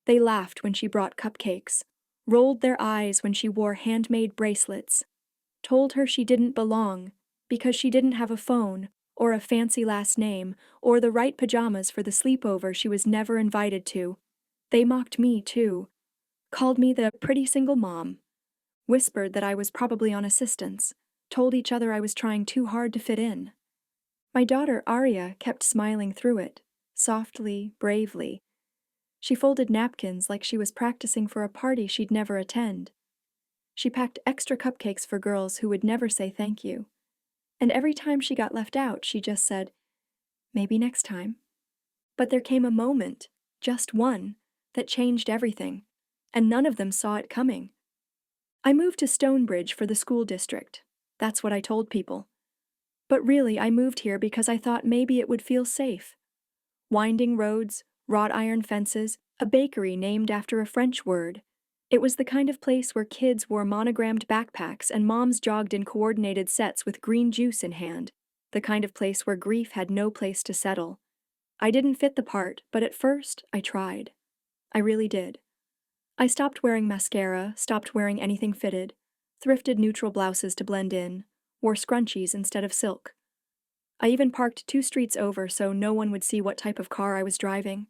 They laughed when she brought cupcakes, rolled their eyes when she wore handmade bracelets, told her she didn't belong because she didn't have a phone or a fancy last name or the right pajamas for the sleepover she was never invited to. They mocked me, too, called me the pretty single mom, whispered that I was probably on assistance, told each other I was trying too hard to fit in. My daughter, Arya, kept smiling through it, softly, bravely. She folded napkins like she was practicing for a party she'd never attend. She packed extra cupcakes for girls who would never say thank you. And every time she got left out, she just said, maybe next time. But there came a moment, just one, that changed everything, and none of them saw it coming. I moved to Stonebridge for the school district. That's what I told people. But really, I moved here because I thought maybe it would feel safe. Winding roads, wrought iron fences, a bakery named after a French word. It was the kind of place where kids wore monogrammed backpacks and moms jogged in coordinated sets with green juice in hand. The kind of place where grief had no place to settle. I didn't fit the part, but at first, I tried. I really did. I stopped wearing mascara, stopped wearing anything fitted, thrifted neutral blouses to blend in, wore scrunchies instead of silk. I even parked 2 streets over so no one would see what type of car I was driving.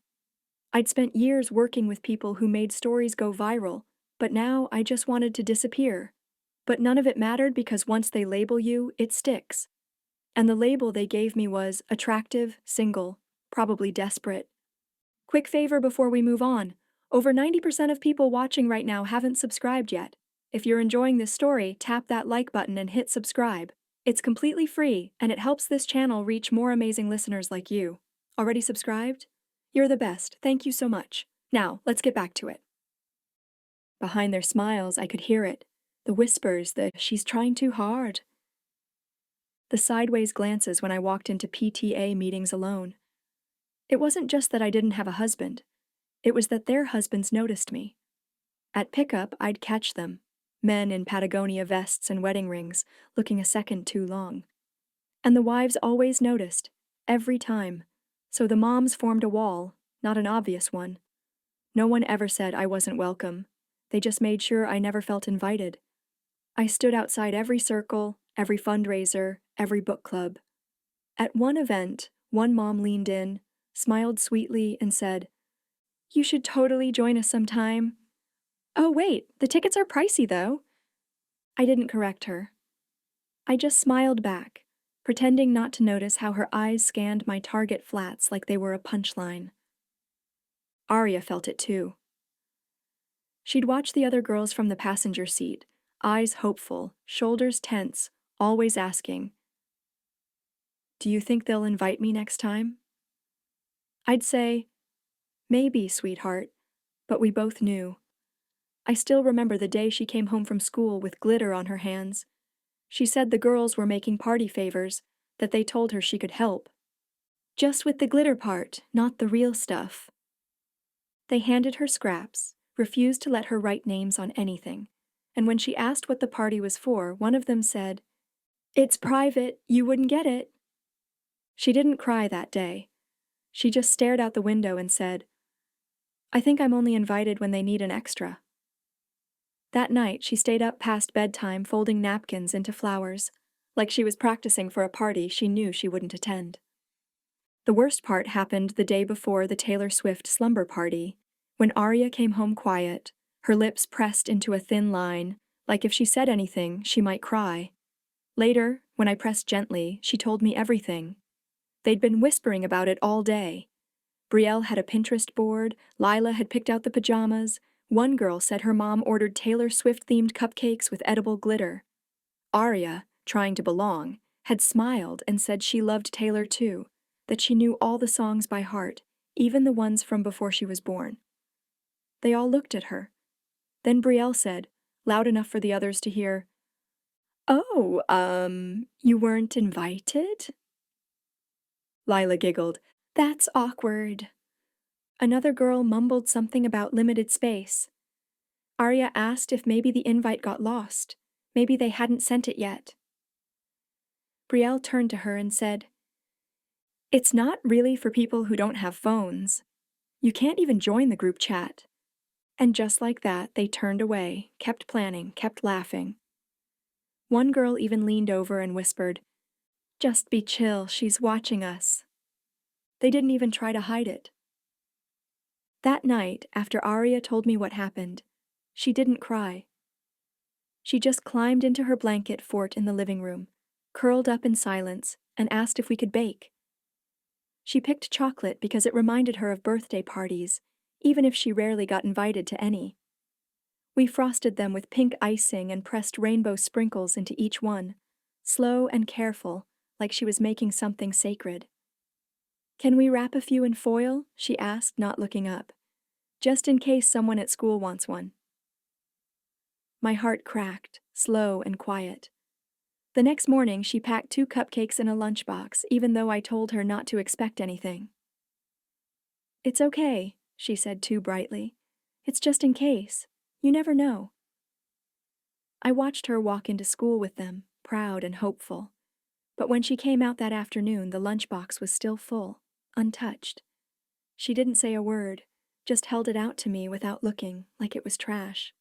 I'd spent years working with people who made stories go viral, but now I just wanted to disappear. But none of it mattered because once they label you, it sticks. And the label they gave me was attractive, single, probably desperate. Quick favor before we move on. Over 90% of people watching right now haven't subscribed yet. If you're enjoying this story, tap that like button and hit subscribe. It's completely free, and it helps this channel reach more amazing listeners like you. Already subscribed? You're the best. Thank you so much. Now, let's get back to it. Behind their smiles, I could hear it. The whispers, the "she's trying too hard." The sideways glances when I walked into PTA meetings alone. It wasn't just that I didn't have a husband. It was that their husbands noticed me. At pickup, I'd catch them, men in Patagonia vests and wedding rings, looking a second too long. And the wives always noticed, every time. So the moms formed a wall, not an obvious one. No one ever said I wasn't welcome. They just made sure I never felt invited. I stood outside every circle, every fundraiser, every book club. At one event, one mom leaned in, smiled sweetly, and said, "You should totally join us sometime." "Oh, wait, the tickets are pricey, though." I didn't correct her. I just smiled back, pretending not to notice how her eyes scanned my Target flats like they were a punchline. Arya felt it too. She'd watch the other girls from the passenger seat, eyes hopeful, shoulders tense, always asking, "Do you think they'll invite me next time?" I'd say, "Maybe, sweetheart," but we both knew. I still remember the day she came home from school with glitter on her hands. She said the girls were making party favors, that they told her she could help. Just with the glitter part, not the real stuff. They handed her scraps, refused to let her write names on anything, and when she asked what the party was for, one of them said, "It's private, you wouldn't get it." She didn't cry that day. She just stared out the window and said, "I think I'm only invited when they need an extra." That night, she stayed up past bedtime folding napkins into flowers, like she was practicing for a party she knew she wouldn't attend. The worst part happened the day before the Taylor Swift slumber party, when Arya came home quiet, her lips pressed into a thin line, like if she said anything, she might cry. Later, when I pressed gently, she told me everything. They'd been whispering about it all day. Brielle had a Pinterest board, Lila had picked out the pajamas, one girl said her mom ordered Taylor Swift-themed cupcakes with edible glitter. Arya, trying to belong, had smiled and said she loved Taylor too, that she knew all the songs by heart, even the ones from before she was born. They all looked at her. Then Brielle said, loud enough for the others to hear, "Oh, you weren't invited?" Lila giggled. "That's awkward." Another girl mumbled something about limited space. Arya asked if maybe the invite got lost. Maybe they hadn't sent it yet. Brielle turned to her and said, "It's not really for people who don't have phones. You can't even join the group chat. And just like that, they turned away, kept planning, kept laughing. One girl even leaned over and whispered, "Just be chill, she's watching us." They didn't even try to hide it. That night, after Aria told me what happened, she didn't cry. She just climbed into her blanket fort in the living room, curled up in silence, and asked if we could bake. She picked chocolate because it reminded her of birthday parties, even if she rarely got invited to any. We frosted them with pink icing and pressed rainbow sprinkles into each one, slow and careful, like she was making something sacred. "Can we wrap a few in foil?" she asked, not looking up, "just in case someone at school wants one." My heart cracked, slow and quiet. The next morning, she packed 2 cupcakes in a lunchbox, even though I told her not to expect anything. "It's okay," she said too brightly. "It's just in case. You never know." I watched her walk into school with them, proud and hopeful. But when she came out that afternoon, the lunchbox was still full, untouched. She didn't say a word, just held it out to me without looking, like it was trash.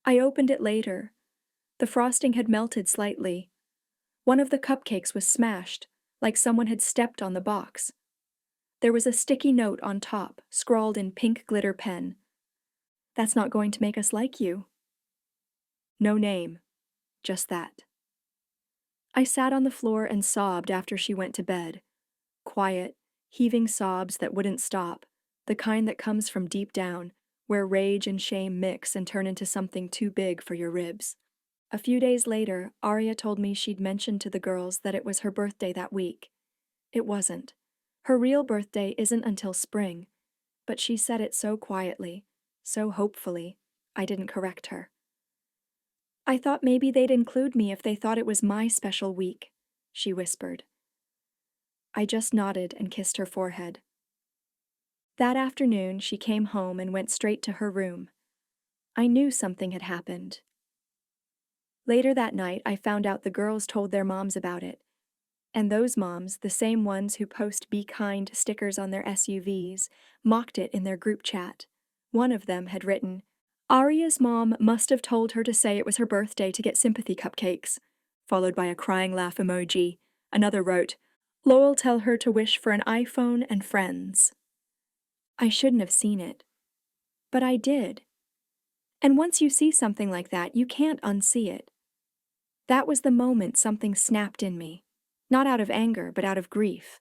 I opened it later. The frosting had melted slightly. One of the cupcakes was smashed, like someone had stepped on the box. There was a sticky note on top, scrawled in pink glitter pen. "That's not going to make us like you." No name, just that. I sat on the floor and sobbed after she went to bed. Quiet, heaving sobs that wouldn't stop, the kind that comes from deep down, where rage and shame mix and turn into something too big for your ribs. A few days later, Aria told me she'd mentioned to the girls that it was her birthday that week. It wasn't. Her real birthday isn't until spring, but she said it so quietly, so hopefully, I didn't correct her. "I thought maybe they'd include me if they thought it was my special week," she whispered. I just nodded and kissed her forehead. That afternoon, she came home and went straight to her room. I knew something had happened. Later that night, I found out the girls told their moms about it. And those moms, the same ones who post "Be Kind" stickers on their SUVs, mocked it in their group chat. One of them had written, "Aria's mom must have told her to say it was her birthday to get sympathy cupcakes," followed by a crying laugh emoji. Another wrote, "Low'll tell her to wish for an iPhone and friends." I shouldn't have seen it. But I did. And once you see something like that, you can't unsee it. That was the moment something snapped in me. Not out of anger, but out of grief.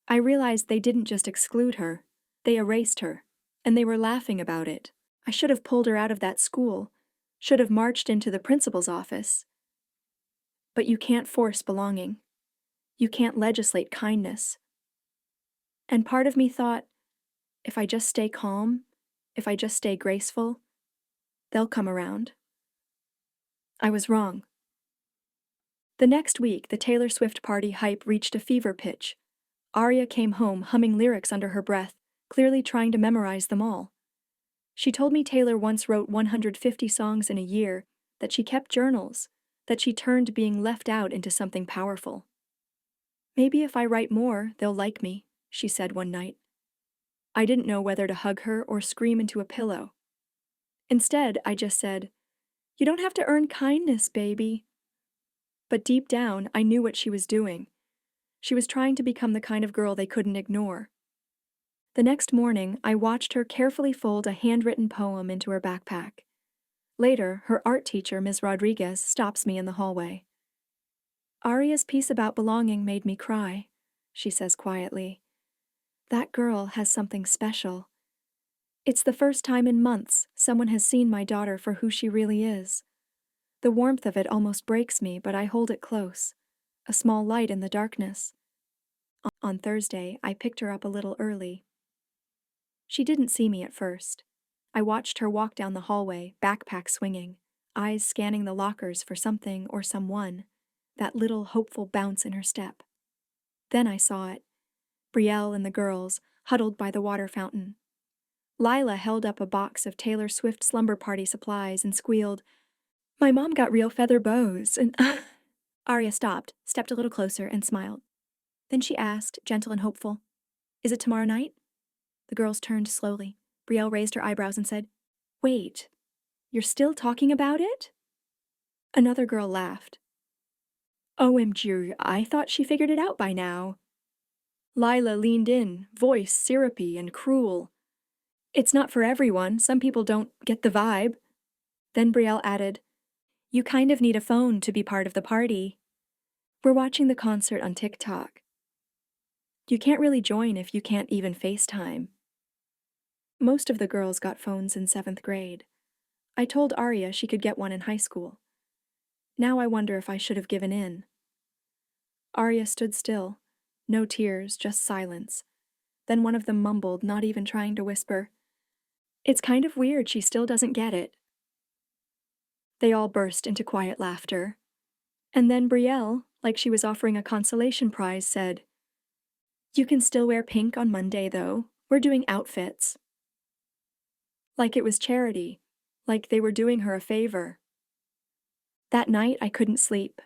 I realized they didn't just exclude her, they erased her, and they were laughing about it. I should have pulled her out of that school, should have marched into the principal's office. But you can't force belonging. You can't legislate kindness. And part of me thought, if I just stay calm, if I just stay graceful, they'll come around. I was wrong. The next week, the Taylor Swift party hype reached a fever pitch. Aria came home humming lyrics under her breath, clearly trying to memorize them all. She told me Taylor once wrote 150 songs in a year, that she kept journals, that she turned being left out into something powerful. "Maybe if I write more, they'll like me," she said one night. I didn't know whether to hug her or scream into a pillow. Instead, I just said, "You don't have to earn kindness, baby." But deep down, I knew what she was doing. She was trying to become the kind of girl they couldn't ignore. The next morning, I watched her carefully fold a handwritten poem into her backpack. Later, her art teacher, Ms. Rodriguez, stops me in the hallway. "Aria's piece about belonging made me cry," she says quietly. "That girl has something special. It's the first time in months someone has seen my daughter for who she really is. The warmth of it almost breaks me, but I hold it close, a small light in the darkness." On Thursday, I picked her up a little early. She didn't see me at first. I watched her walk down the hallway, backpack swinging, eyes scanning the lockers for something or someone, that little hopeful bounce in her step. Then I saw it. Brielle and the girls, huddled by the water fountain. Lila held up a box of Taylor Swift slumber party supplies and squealed, "My mom got real feather bows, and..." Aria stopped, stepped a little closer, and smiled. Then she asked, gentle and hopeful, "Is it tomorrow night?" The girls turned slowly. Brielle raised her eyebrows and said, "Wait, you're still talking about it?" Another girl laughed. "OMG, I thought she figured it out by now." Lila leaned in, voice syrupy and cruel. "It's not for everyone, some people don't get the vibe." Then Brielle added, "You kind of need a phone to be part of the party. We're watching the concert on TikTok. You can't really join if you can't even FaceTime." Most of the girls got phones in 7th grade. I told Arya she could get one in high school. Now I wonder if I should have given in. Arya stood still. No tears, just silence. Then one of them mumbled, not even trying to whisper, "It's kind of weird she still doesn't get it." They all burst into quiet laughter. And then Brielle, like she was offering a consolation prize, said, "You can still wear pink on Monday, though. We're doing outfits." Like it was charity. Like they were doing her a favor. That night I couldn't sleep.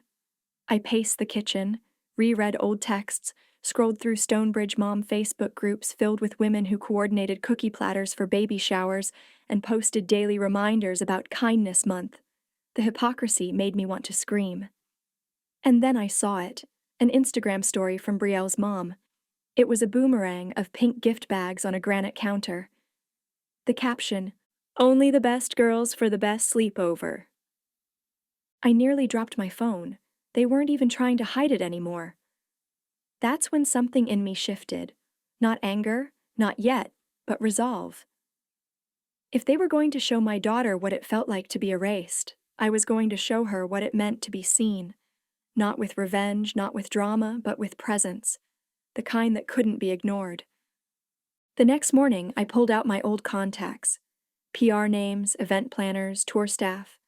I paced the kitchen, reread old texts, scrolled through Stonebridge Mom Facebook groups filled with women who coordinated cookie platters for baby showers and posted daily reminders about Kindness Month. The hypocrisy made me want to scream. And then I saw it, an Instagram story from Brielle's mom. It was a boomerang of pink gift bags on a granite counter. The caption, "Only the best girls for the best sleepover." I nearly dropped my phone. They weren't even trying to hide it anymore. That's when something in me shifted. Not anger, not yet, but resolve. If they were going to show my daughter what it felt like to be erased, I was going to show her what it meant to be seen. Not with revenge, not with drama, but with presence. The kind that couldn't be ignored. The next morning, I pulled out my old contacts. PR names, event planners, tour staff.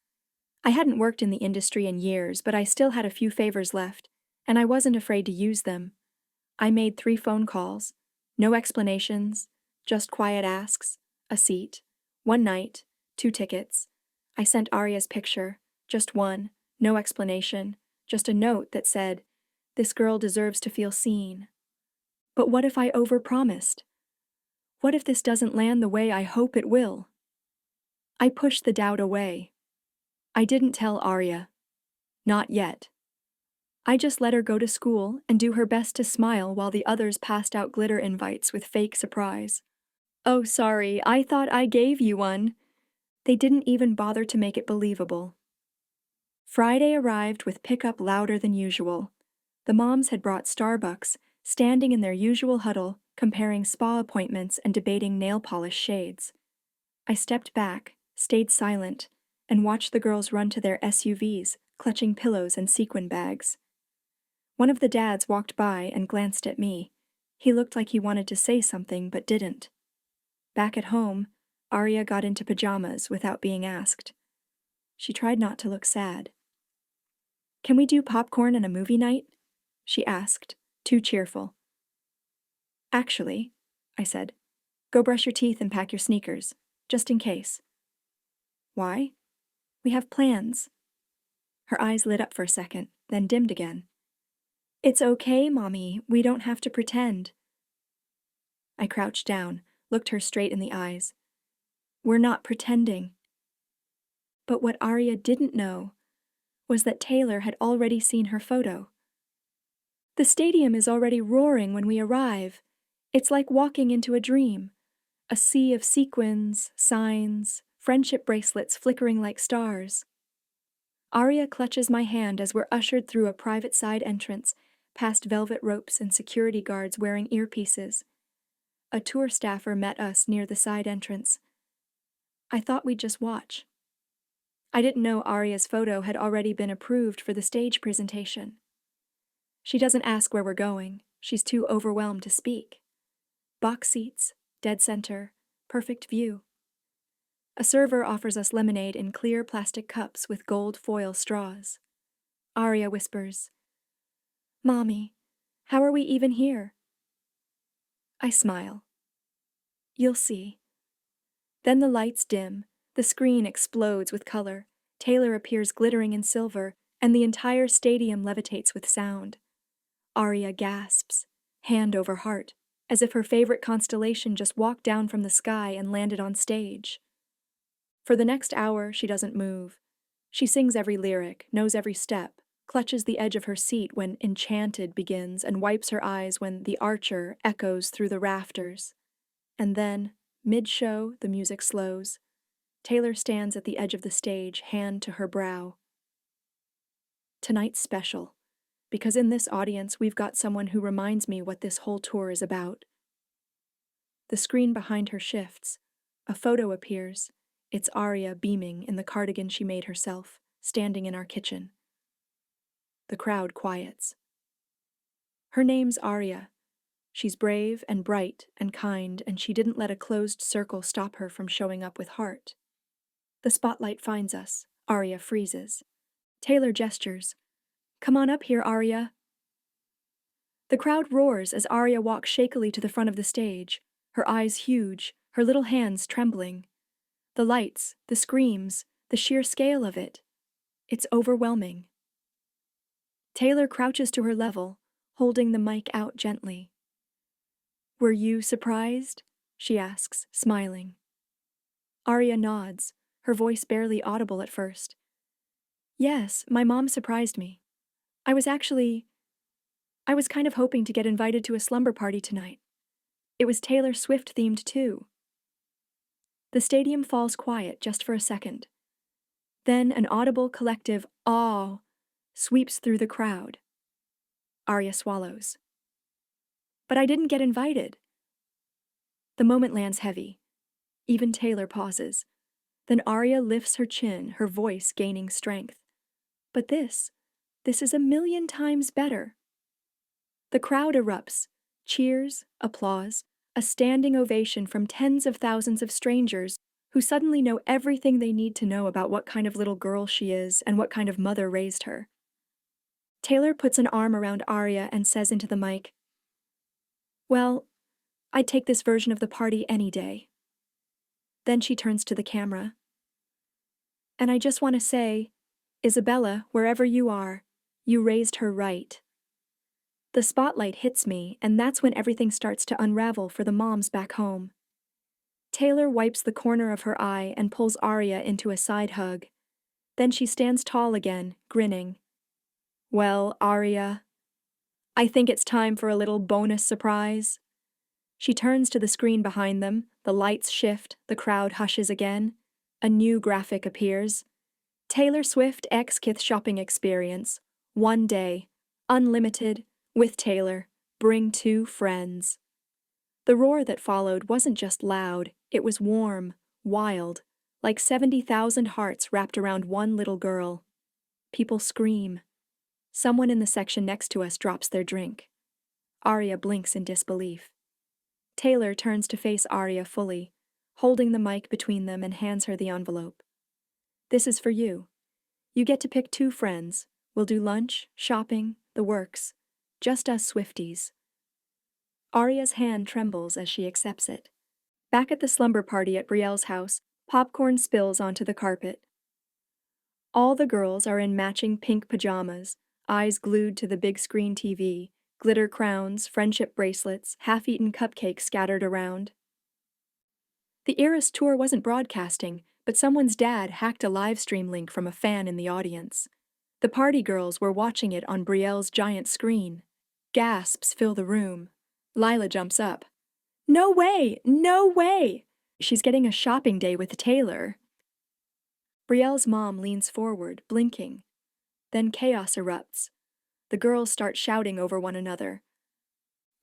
I hadn't worked in the industry in years, but I still had a few favors left, and I wasn't afraid to use them. I made 3 phone calls. No explanations, just quiet asks, a seat, 1 night, 2 tickets. I sent Arya's picture, just one, no explanation, just a note that said, "This girl deserves to feel seen." But what if I overpromised? What if this doesn't land the way I hope it will? I pushed the doubt away. I didn't tell Arya. Not yet. I just let her go to school and do her best to smile while the others passed out glitter invites with fake surprise. "Oh, sorry, I thought I gave you one." They didn't even bother to make it believable. Friday arrived with pickup louder than usual. The moms had brought Starbucks, standing in their usual huddle, comparing spa appointments and debating nail polish shades. I stepped back, stayed silent, and watched the girls run to their SUVs, clutching pillows and sequin bags. One of the dads walked by and glanced at me. He looked like he wanted to say something but didn't. Back at home, Arya got into pajamas without being asked. She tried not to look sad. "Can we do popcorn and a movie night?" she asked, too cheerful. "Actually," I said, "go brush your teeth and pack your sneakers, just in case." "Why?" "We have plans." Her eyes lit up for a second, then dimmed again. "It's okay, Mommy, we don't have to pretend." I crouched down, looked her straight in the eyes. "We're not pretending." But what Arya didn't know was that Taylor had already seen her photo. "The stadium is already roaring when we arrive. It's like walking into a dream. A sea of sequins, signs, friendship bracelets flickering like stars." Arya clutches my hand as we're ushered through a private side entrance, past velvet ropes and security guards wearing earpieces. A tour staffer met us near the side entrance. I thought we'd just watch. I didn't know Arya's photo had already been approved for the stage presentation. She doesn't ask where we're going. She's too overwhelmed to speak. Box seats, dead center, perfect view. A server offers us lemonade in clear plastic cups with gold foil straws. Arya whispers, "Mommy, how are we even here?" I smile. "You'll see." Then the lights dim, the screen explodes with color, Taylor appears glittering in silver, and the entire stadium levitates with sound. Arya gasps, hand over heart. as if her favorite constellation just walked down from the sky and landed on stage. For the next hour, she doesn't move. She sings every lyric, knows every step, clutches the edge of her seat when Enchanted begins, and wipes her eyes when The Archer echoes through the rafters. And then, mid-show, the music slows. Taylor stands at the edge of the stage, hand to her brow. Tonight's special, because in this audience we've got someone who reminds me what this whole tour is about. The screen behind her shifts. A photo appears. It's Aria beaming in the cardigan she made herself, standing in our kitchen. The crowd quiets. Her name's Aria. She's brave and bright and kind, and she didn't let a closed circle stop her from showing up with heart. The spotlight finds us. Aria freezes. Taylor gestures. "Come on up here, Aria." The crowd roars as Aria walks shakily to the front of the stage, her eyes huge, her little hands trembling. The lights, the screams, the sheer scale of it. It's overwhelming. Taylor crouches to her level, holding the mic out gently. "Were you surprised?" she asks, smiling. Aria nods, her voice barely audible at first. "Yes, my mom surprised me. I was kind of hoping to get invited to a slumber party tonight. It was Taylor Swift themed too." The stadium falls quiet just for a second. Then an audible collective "aw" sweeps through the crowd. Aria swallows. "But I didn't get invited." The moment lands heavy. Even Taylor pauses. Then Aria lifts her chin, her voice gaining strength. "But this is a million times better." The crowd erupts. Cheers, applause, a standing ovation from tens of thousands of strangers who suddenly know everything they need to know about what kind of little girl she is and what kind of mother raised her. Taylor puts an arm around Aria and says into the mic, "Well, I'd take this version of the party any day." Then she turns to the camera. "And I just want to say, Isabella, wherever you are, you raised her right." The spotlight hits me, and that's when everything starts to unravel for the moms back home. Taylor wipes the corner of her eye and pulls Aria into a side hug. Then she stands tall again, grinning. "Well, Aria, I think it's time for a little bonus surprise." She turns to the screen behind them, the lights shift, the crowd hushes again. A new graphic appears. Taylor Swift X Kith Shopping Experience. 1 day. Unlimited. With Taylor. Bring 2 friends. The roar that followed wasn't just loud, it was warm, wild, like 70,000 hearts wrapped around one little girl. People scream. Someone in the section next to us drops their drink. Aria blinks in disbelief. Taylor turns to face Aria fully, holding the mic between them, and hands her the envelope. "This is for you. You get to pick 2 friends. We'll do lunch, shopping, the works. Just us Swifties." Aria's hand trembles as she accepts it. Back at the slumber party at Brielle's house, popcorn spills onto the carpet. All the girls are in matching pink pajamas, eyes glued to the big screen TV, glitter crowns, friendship bracelets, half-eaten cupcakes scattered around. The Eras tour wasn't broadcasting, but someone's dad hacked a live stream link from a fan in the audience. The party girls were watching it on Brielle's giant screen. Gasps fill the room. Lila jumps up. "No way! No way! She's getting a shopping day with Taylor." Brielle's mom leans forward, blinking. Then chaos erupts. The girls start shouting over one another.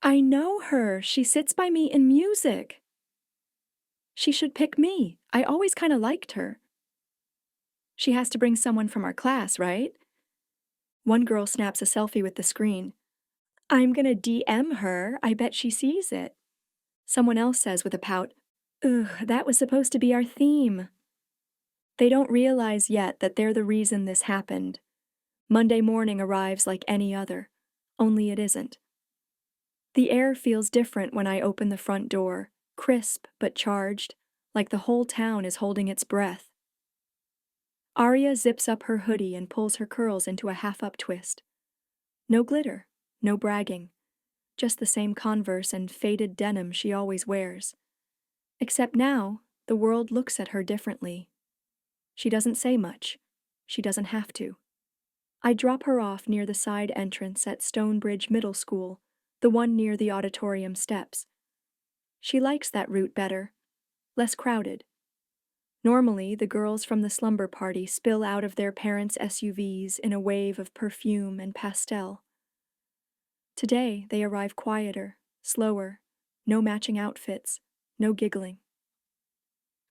"I know her! She sits by me in music!" "She should pick me. I always kinda liked her." "She has to bring someone from our class, right?" One girl snaps a selfie with the screen. "I'm gonna DM her. I bet she sees it." Someone else says with a pout, "Ugh, that was supposed to be our theme." They don't realize yet that they're the reason this happened. Monday morning arrives like any other, only it isn't. The air feels different when I open the front door, crisp but charged, like the whole town is holding its breath. Aria zips up her hoodie and pulls her curls into a half-up twist. No glitter, no bragging. just the same Converse and faded denim she always wears. Except now, the world looks at her differently. She doesn't say much. She doesn't have to. I drop her off near the side entrance at Stonebridge Middle School, the one near the auditorium steps. She likes that route better, less crowded. Normally, the girls from the slumber party spill out of their parents' SUVs in a wave of perfume and pastel. Today, they arrive quieter, slower, no matching outfits, no giggling.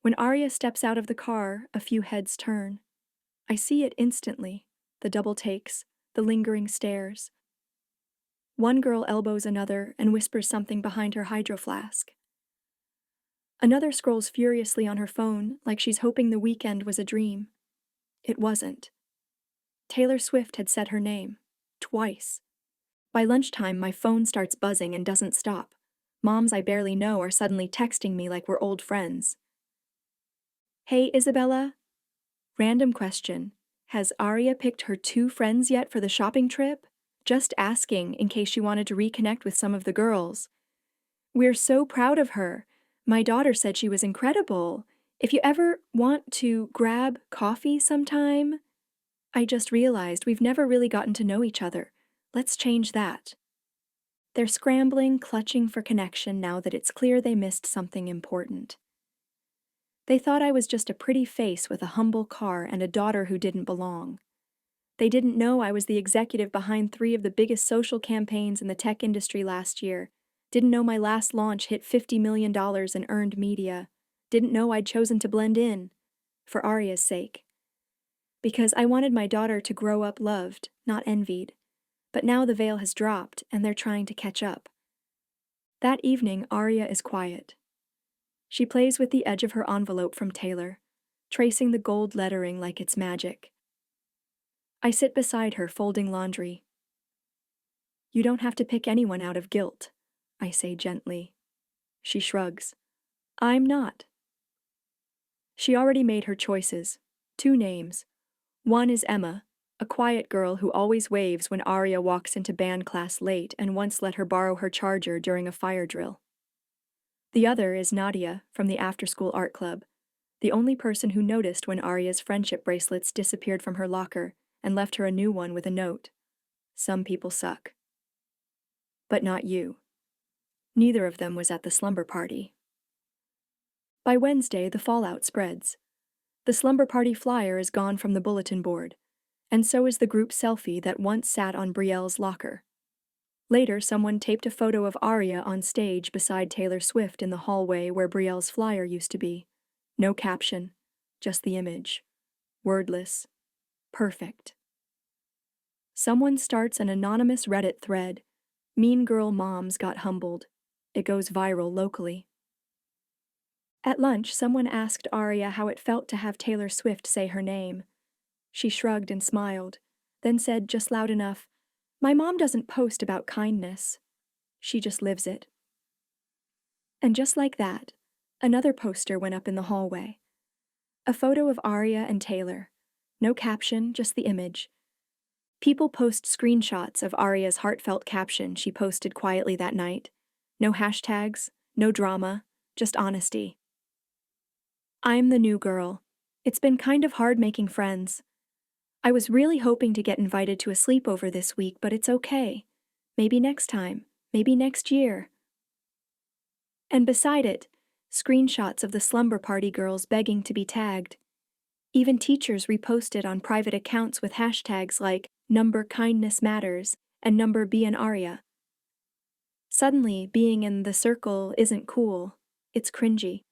When Arya steps out of the car, a few heads turn. I see it instantly, the double takes, the lingering stares. One girl elbows another and whispers something behind her hydro flask. Another scrolls furiously on her phone like she's hoping the weekend was a dream. It wasn't. Taylor Swift had said her name. Twice. By lunchtime, my phone starts buzzing and doesn't stop. Moms I barely know are suddenly texting me like we're old friends. Hey, Isabella? Random question. Has Arya picked her 2 friends yet for the shopping trip? Just asking in case she wanted to reconnect with some of the girls. We're so proud of her. My daughter said she was incredible. If you ever want to grab coffee sometime. I just realized we've never really gotten to know each other. Let's change that. They're scrambling, clutching for connection now that it's clear they missed something important. They thought I was just a pretty face with a humble car and a daughter who didn't belong. They didn't know I was the executive behind 3 of the biggest social campaigns in the tech industry last year. Didn't know my last launch hit $50 million in earned media. Didn't know I'd chosen to blend in. For Arya's sake. Because I wanted my daughter to grow up loved, not envied. But now the veil has dropped and they're trying to catch up. That evening, Arya is quiet. She plays with the edge of her envelope from Taylor, tracing the gold lettering like it's magic. I sit beside her folding laundry. You don't have to pick anyone out of guilt, I say gently. She shrugs. I'm not. She already made her choices. 2 names. One is Emma, a quiet girl who always waves when Arya walks into band class late and once let her borrow her charger during a fire drill. The other is Nadia from the after-school art club, the only person who noticed when Arya's friendship bracelets disappeared from her locker and left her a new one with a note. Some people suck. But not you. Neither of them was at the slumber party. By Wednesday, the fallout spreads. The slumber party flyer is gone from the bulletin board, and so is the group selfie that once sat on Brielle's locker. Later, someone taped a photo of Arya on stage beside Taylor Swift in the hallway where Brielle's flyer used to be. No caption, just the image. Wordless. Perfect. Someone starts an anonymous Reddit thread. Mean girl moms got humbled. It goes viral locally. At lunch, someone asked Arya how it felt to have Taylor Swift say her name. She shrugged and smiled, then said just loud enough, "My mom doesn't post about kindness. She just lives it." And just like that, another poster went up in the hallway. A photo of Arya and Taylor. No caption, just the image. People post screenshots of Arya's heartfelt caption she posted quietly that night. No hashtags, no drama, just honesty. I'm the new girl. It's been kind of hard making friends. I was really hoping to get invited to a sleepover this week, but it's okay. Maybe next time, maybe next year. And beside it, screenshots of the slumber party girls begging to be tagged. Even teachers reposted on private accounts with hashtags like #kindnessmatters and #beanArya. Suddenly, being in the circle isn't cool, it's cringy.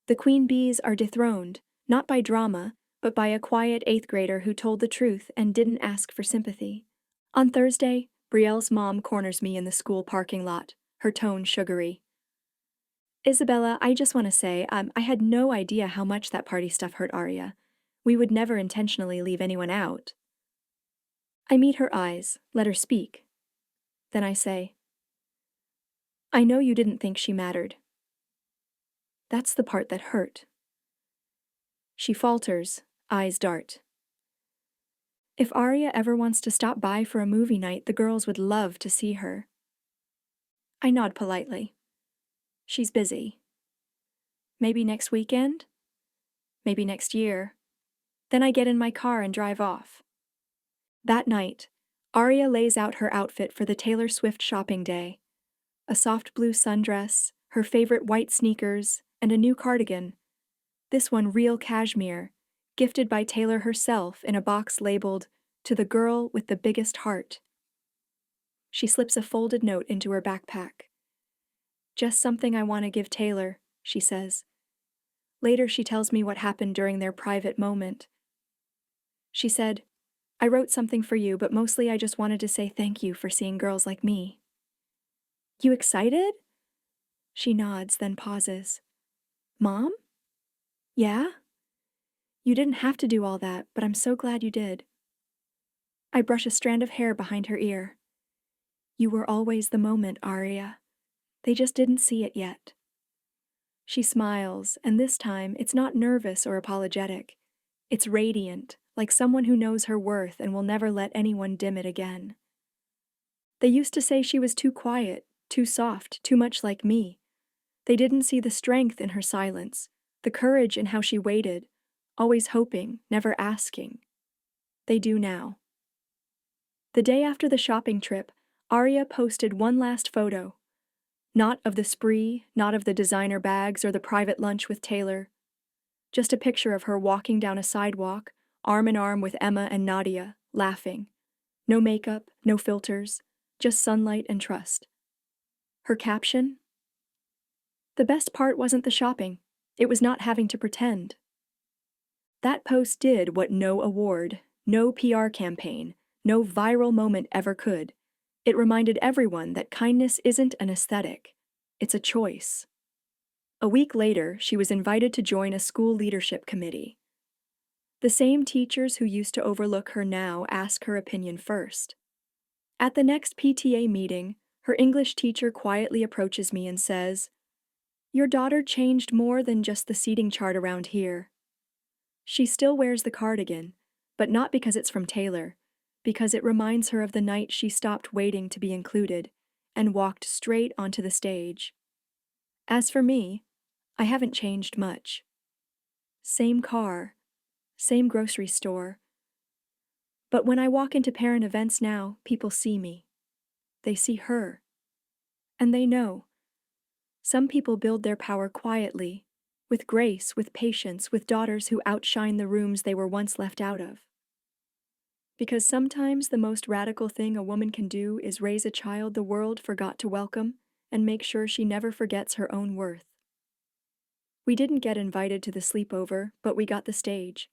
The queen bees are dethroned, not by drama, but by a quiet 8th grader who told the truth and didn't ask for sympathy. On Thursday, Brielle's mom corners me in the school parking lot, her tone sugary. Isabella, I just want to say, I had no idea how much that party stuff hurt Arya. We would never intentionally leave anyone out. I meet her eyes, let her speak. Then I say, I know you didn't think she mattered. That's the part that hurt. She falters, eyes dart. If Arya ever wants to stop by for a movie night, the girls would love to see her. I nod politely. She's busy. Maybe next weekend? Maybe next year. Then I get in my car and drive off. That night, Aria lays out her outfit for the Taylor Swift shopping day. A soft blue sundress, her favorite white sneakers, and a new cardigan. This one real cashmere, gifted by Taylor herself in a box labeled, "To the girl with the biggest heart." She slips a folded note into her backpack. "Just something I want to give Taylor," she says. Later she tells me what happened during their private moment. She said, "I wrote something for you, but mostly I just wanted to say thank you for seeing girls like me." "You excited?" She nods, then pauses. "Mom?" "Yeah?" "You didn't have to do all that, but I'm so glad you did." I brush a strand of hair behind her ear. "You were always the moment, Aria. They just didn't see it yet." She smiles, and this time it's not nervous or apologetic. It's radiant, like someone who knows her worth and will never let anyone dim it again. They used to say she was too quiet, too soft, too much like me. They didn't see the strength in her silence, the courage in how she waited, always hoping, never asking. They do now. The day after the shopping trip, Aria posted one last photo. Not of the spree, not of the designer bags or the private lunch with Taylor. Just a picture of her walking down a sidewalk, arm in arm with Emma and Nadia, laughing. No makeup, no filters, just sunlight and trust. Her caption? "The best part wasn't the shopping. It was not having to pretend." That post did what no award, no PR campaign, no viral moment ever could. It reminded everyone that kindness isn't an aesthetic. It's a choice. A week later, she was invited to join a school leadership committee. The same teachers who used to overlook her now ask her opinion first. At the next PTA meeting, her English teacher quietly approaches me and says, "Your daughter changed more than just the seating chart around here." She still wears the cardigan, but not because it's from Taylor, because it reminds her of the night she stopped waiting to be included and walked straight onto the stage. As for me, I haven't changed much. Same car, same grocery store. But when I walk into parent events now, people see me. They see her. And they know. Some people build their power quietly, with grace, with patience, with daughters who outshine the rooms they were once left out of. Because sometimes the most radical thing a woman can do is raise a child the world forgot to welcome and make sure she never forgets her own worth. We didn't get invited to the sleepover, but we got the stage.